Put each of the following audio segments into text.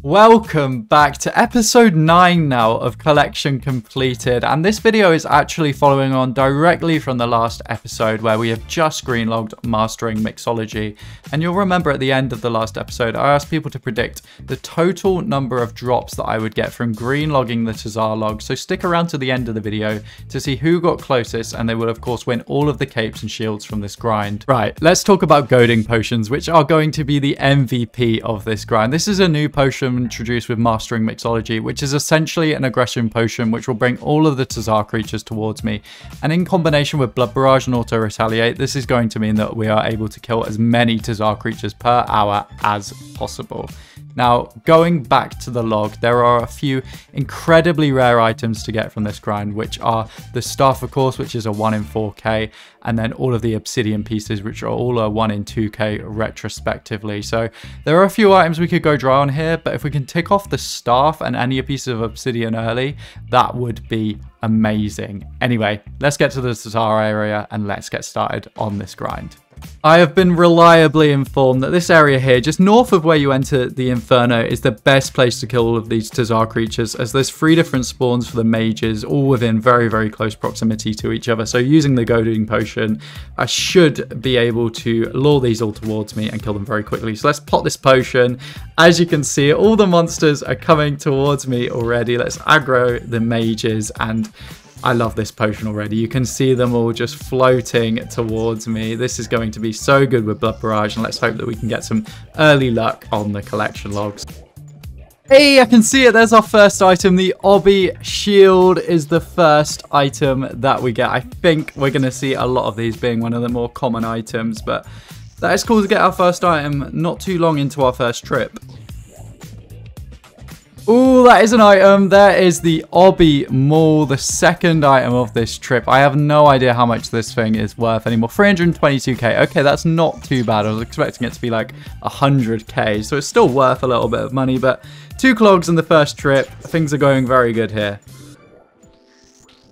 Welcome back to episode 9 now of Collection Completed, and this video is actually following on directly from the last episode where we have just greenlogged Mastering Mixology. And you'll remember at the end of the last episode I asked people to predict the total number of drops that I would get from greenlogging the TzHaar log, so stick around to the end of the video to see who got closest, and they will of course win all of the capes and shields from this grind. Right, let's talk about Goading potions, which are going to be the MVP of this grind. This is a new potion introduced with Mastering Mixology, which is essentially an aggression potion which will bring all of the TzHaar creatures towards me, and in combination with Blood Barrage and Auto Retaliate, this is going to mean that we are able to kill as many TzHaar creatures per hour as possible. Now, going back to the log, there are a few incredibly rare items to get from this grind, which are the staff, of course, which is a 1 in 4k, and then all of the obsidian pieces, which are all a 1 in 2k retrospectively. So there are a few items we could go dry on here, but if we can tick off the staff and any pieces of obsidian early, that would be amazing. Anyway, let's get to the TzHaar area and let's get started on this grind. I have been reliably informed that this area here, just north of where you enter the Inferno, is the best place to kill all of these TzHaar creatures, as there's 3 different spawns for the mages, all within very, very close proximity to each other. So using the Goading potion, I should be able to lure these all towards me and kill them very quickly. So let's pop this potion. As you can see, all the monsters are coming towards me already. Let's aggro the mages, and I love this potion already. You can see them all just floating towards me. This is going to be so good with Blood Barrage, and let's hope that we can get some early luck on the collection logs. Hey, I can see it. There's our first item. The Obby Shield is the first item that we get. I think we're going to see a lot of these being one of the more common items, but that is cool to get our first item not too long into our first trip. Ooh, that is an item. There is the Obby Maul, the second item of this trip. I have no idea how much this thing is worth anymore. 322k. Okay, that's not too bad. I was expecting it to be like 100k, so it's still worth a little bit of money, but 2 clogs in the first trip. Things are going very good here.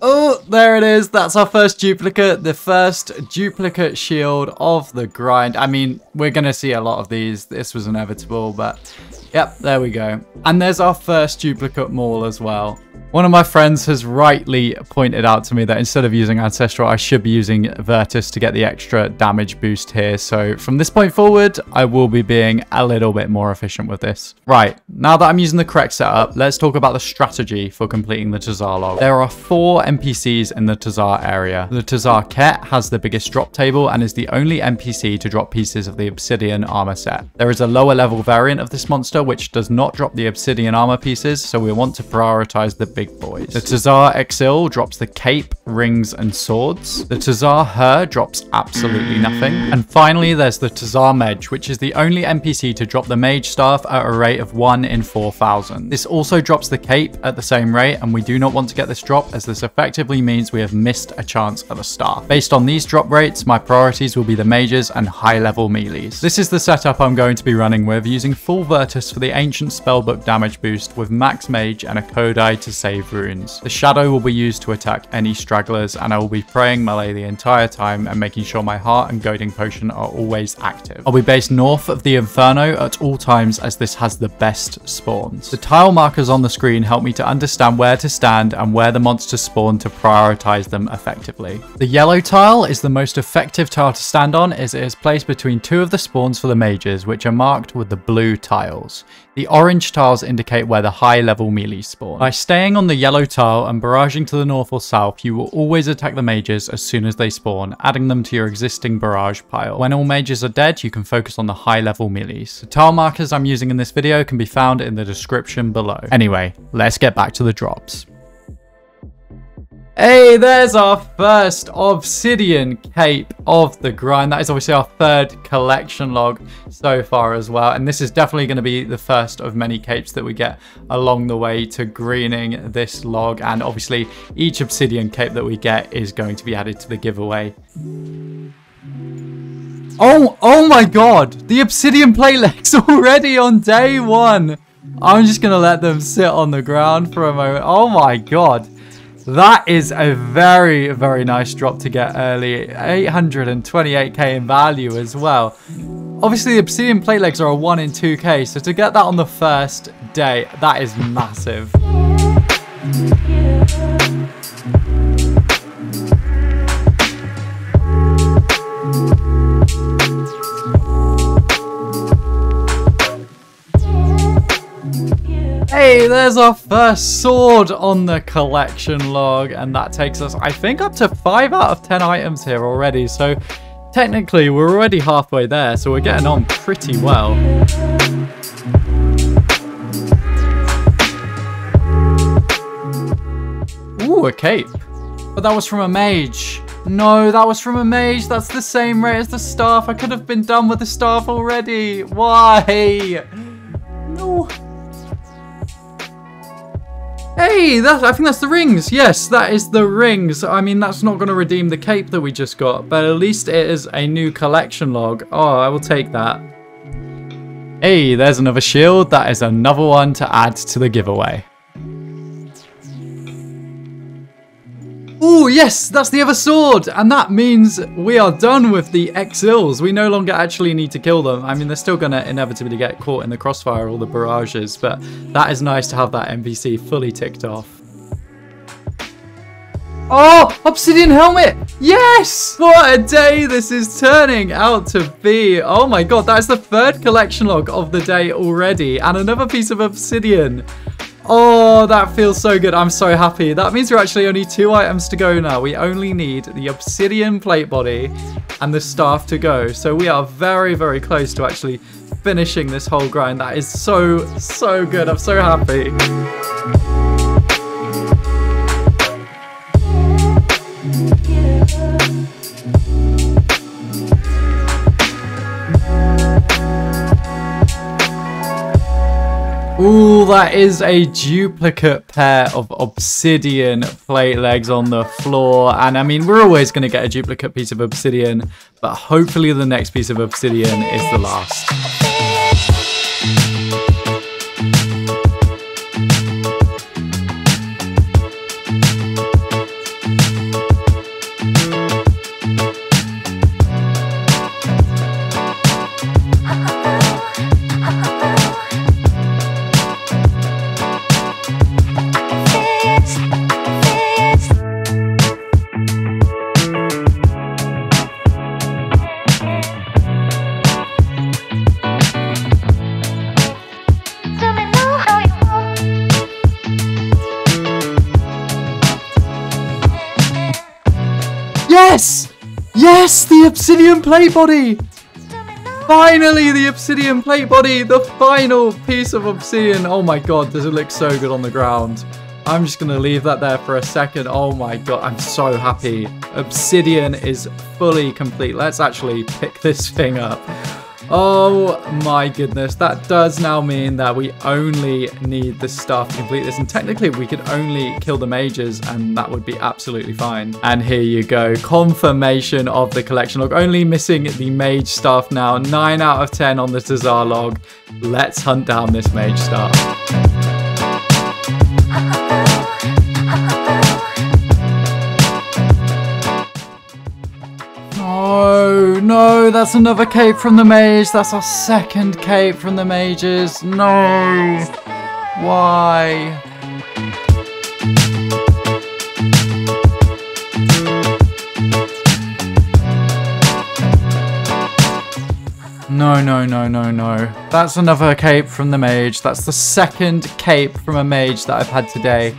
Oh, there it is. That's our first duplicate, the first duplicate shield of the grind. I mean, we're going to see a lot of these. This was inevitable, but yep, there we go. And there's our first duplicate maul as well. One of my friends has rightly pointed out to me that instead of using Ancestral, I should be using Virtus to get the extra damage boost here. So from this point forward, I will be being a little bit more efficient with this. Right, now that I'm using the correct setup, let's talk about the strategy for completing the TzHaar log. There are 4 NPCs in the TzHaar area. The TzHaar Ket has the biggest drop table and is the only NPC to drop pieces of the obsidian armor set. There is a lower level variant of this monster which does not drop the obsidian armor pieces, so we want to prioritize the big boys. The TzHaar Exil drops the cape, rings, and swords. The TzHaar drops absolutely nothing. And finally, there's the TzHaar Mage, which is the only NPC to drop the mage staff at a rate of 1 in 4,000. This also drops the cape at the same rate, and we do not want to get this drop, as this effectively means we have missed a chance at a staff. Based on these drop rates, my priorities will be the mages and high-level melees. This is the setup I'm going to be running with, using full Virtus for the ancient spellbook damage boost with max mage and a Goading to save runes. The shadow will be used to attack any stragglers, and I will be praying melee the entire time and making sure my heart and Goading potion are always active. I'll be based north of the Inferno at all times, as this has the best spawns. The tile markers on the screen help me to understand where to stand and where the monsters spawn to prioritize them effectively. The yellow tile is the most effective tile to stand on, as it is placed between 2 of the spawns for the mages, which are marked with the blue tiles. The orange tiles indicate where the high level melee spawn. By staying on the yellow tile and barraging to the north or south, you will always attack the mages as soon as they spawn, adding them to your existing barrage pile. When all mages are dead, you can focus on the high level melees. The tile markers I'm using in this video can be found in the description below. Anyway, let's get back to the drops. Hey, there's our first obsidian cape of the grind. That is obviously our 3rd collection log so far as well. And this is definitely going to be the first of many capes that we get along the way to greening this log. And obviously each obsidian cape that we get is going to be added to the giveaway. Oh my god! The obsidian plate legs already on day 1. I'm just going to let them sit on the ground for a moment. Oh my god. That is a very, very nice drop to get early. 828k in value as well. Obviously, the obsidian plate legs are a 1 in 2k, so to get that on the first day. That is massive. Hey, there's our first sword on the collection log, and that takes us, I think, up to 5 out of 10 items here already. So technically, we're already halfway there, so we're getting on pretty well. Ooh, a cape. But that was from a mage. No, that was from a mage. That's the same rate as the staff. I could have been done with the staff already. Why? No. Hey, I think that's the rings. Yes, that is the rings. I mean, that's not going to redeem the cape that we just got, but at least it is a new collection log. Oh, I will take that. Hey, there's another shield. That is another one to add to the giveaway. Oh, yes, that's the other sword. And that means we are done with the Exils. We no longer actually need to kill them. I mean, they're still going to inevitably get caught in the crossfire or the barrages, but that is nice to have that NPC fully ticked off. Oh, obsidian helmet. Yes, what a day this is turning out to be. Oh my God, that is the 3rd collection log of the day already. And another piece of obsidian. Oh, that feels so good. I'm so happy. That means we're actually only 2 items to go now. We only need the obsidian plate body and the staff to go. So we are very, very close to actually finishing this whole grind. That is so, so good. I'm so happy. Ooh, that is a duplicate pair of obsidian plate legs on the floor. And I mean, we're always going to get a duplicate piece of obsidian, but hopefully the next piece of obsidian is the last. Yes! Yes, the obsidian plate body! Finally, the obsidian plate body, the final piece of obsidian. Oh my God, does it look so good on the ground. I'm just going to leave that there for a second. Oh my God, I'm so happy. Obsidian is fully complete. Let's actually pick this thing up. Oh my goodness, that does now mean that we only need the staff to complete this, and technically we could only kill the mages and that would be absolutely fine. And here you go, confirmation of the collection log, only missing the mage staff now. 9 out of 10 on the TzHaar log. Let's hunt down this mage staff. Oh, no, that's another cape from the mage. That's our 2nd cape from the mages. No. Why? No, no, no, no, no. That's another cape from the mage. That's the 2nd cape from a mage that I've had today.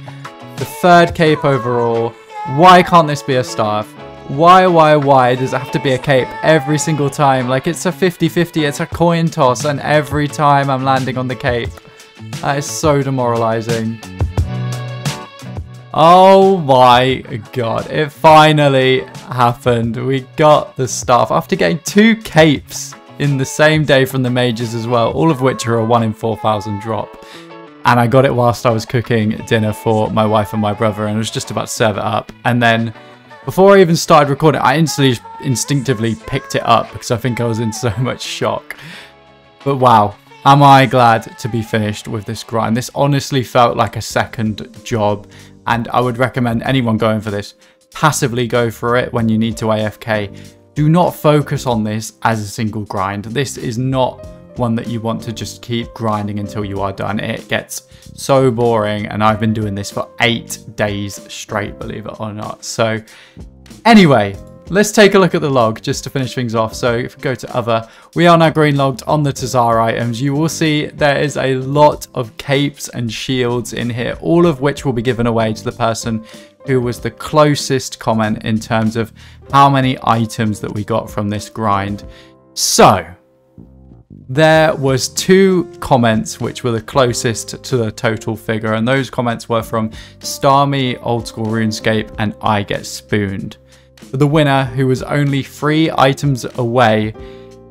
The 3rd cape overall. Why can't this be a staff? Why does it have to be a cape every single time? Like, it's a 50-50, it's a coin toss, and every time I'm landing on the cape. That is so demoralizing. Oh my God, it finally happened. We got the stuff after getting 2 capes in the same day from the mages as well, all of which are a 1 in 4,000 drop. And I got it whilst I was cooking dinner for my wife and my brother, and I was just about to serve it up. And then before I even started recording, I instinctively picked it up because I think I was in so much shock. But wow, am I glad to be finished with this grind. This honestly felt like a second job, and I would recommend anyone going for this, passively go for it when you need to AFK. Do not focus on this as a single grind. This is not one that you want to just keep grinding until you are done. It gets so boring, and I've been doing this for 8 days straight, believe it or not. So anyway, let's take a look at the log just to finish things off. So if we go to other, we are now green logged on the TzHaar items. You will see there is a lot of capes and shields in here, all of which will be given away to the person who was the closest comment in terms of how many items that we got from this grind. So there was 2 comments which were the closest to the total figure, and those comments were from Starmy, Old School RuneScape, and I Get Spooned. The winner, who was only 3 items away,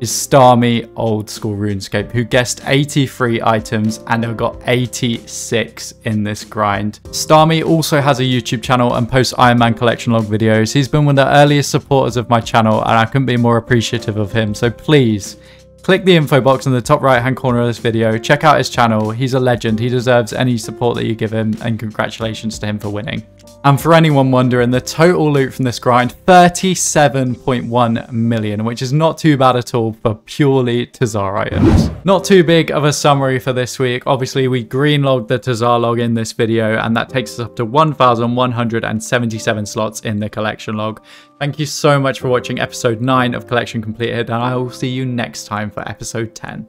is Starmy, Old School RuneScape, who guessed 83 items and have got 86 in this grind. Starmy also has a YouTube channel and posts Iron Man collection log videos. He's been one of the earliest supporters of my channel, and I couldn't be more appreciative of him. So please, click the info box in the top right hand corner of this video. Check out his channel. He's a legend. He deserves any support that you give him, and congratulations to him for winning. And for anyone wondering, the total loot from this grind, 37.1 million, which is not too bad at all for purely TzHaar items. Not too big of a summary for this week. Obviously, we green logged the TzHaar log in this video, and that takes us up to 1,177 slots in the collection log. Thank you so much for watching episode 9 of Collection Completed, and I will see you next time for episode 10.